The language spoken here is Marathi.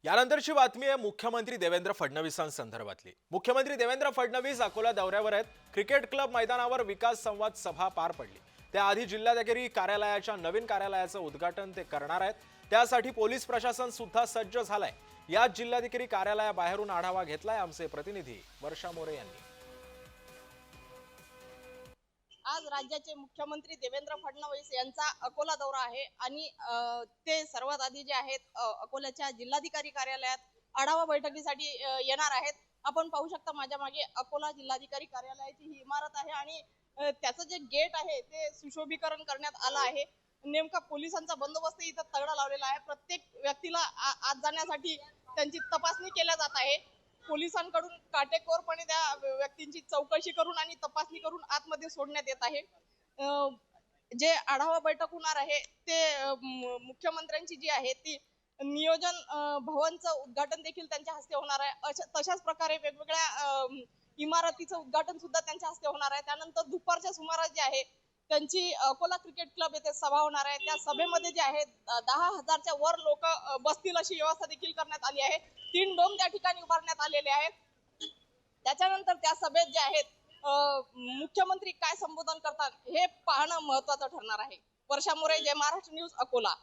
यानंतरची बातमी आहे मुख्यमंत्री देवेंद्र फडणवीसांसंदर्भातली। मुख्यमंत्री देवेंद्र फडणवीस अकोला दौऱ्यावर आहेत। क्रिकेट क्लब मैदानावर विकास संवाद सभा पार पडली। त्याआधी जिल्हाधिकारी कार्यालयाच्या नवीन कार्यालयाचं उद्घाटन ते करणार आहेत। त्यासाठी पोलीस प्रशासन सुद्धा सज्ज झालंय। याच जिल्हाधिकारी कार्यालयाबाहेरून आढावा घेतलाय आमचे प्रतिनिधी वर्षा मोरे यांनी। आज राज्याचे मुख्यमंत्री देवेंद्र फडणवीस यांचा अकोला दौरा आहे आणि ते सर्वात आधी जे आहेत अकोल्याच्या जिल्हाधिकारी कार्यालयात आढावा बैठकीसाठी येणार आहेत। आपण पाहू शकता माझ्या मागे अकोला जिल्हाधिकारी कार्यालयाची ही इमारत आहे आणि त्याचं जे गेट आहे ते सुशोभीकरण करण्यात आलं आहे। नेमका पोलिसांचा बंदोबस्त इथं तगडा लावलेला आहे। प्रत्येक व्यक्तीला आत जाण्यासाठी त्यांची तपासणी केल्या जात आहे। पोलिसांकडून काटेकोरपणे त्या व्यक्तींची चौकशी करून आणि तपासणी करून आतमध्ये सोडण्यात येत आहे। जे आढावा बैठक होणार आहे ते मुख्यमंत्र्यांची जी आहे ती नियोजन भवनचं उद्घाटन देखील त्यांच्या हस्ते होणार आहे। तशाच प्रकारे वेगवेगळ्या इमारतीचं उद्घाटन सुद्धा त्यांच्या हस्ते होणार आहे। त्यानंतर दुपारच्या सुमारास जे आहे त्यांची अकोला क्रिकेट क्लब येथे सभा होणार आहे। त्या सभेमध्ये जे आहे 10,000च्या वर लोक बसतील अशी व्यवस्था देखील करण्यात आली आहे। 3 डोम त्या ठिकाणी उभारण्यात आलेले आहेत। त्याच्यानंतर त्या सभेत जे आहेत मुख्यमंत्री काय संबोधन करतात हे पाहणं महत्त्वाचं ठरणार आहे। वर्षा मोरे, जय महाराष्ट्र न्यूज, अकोला।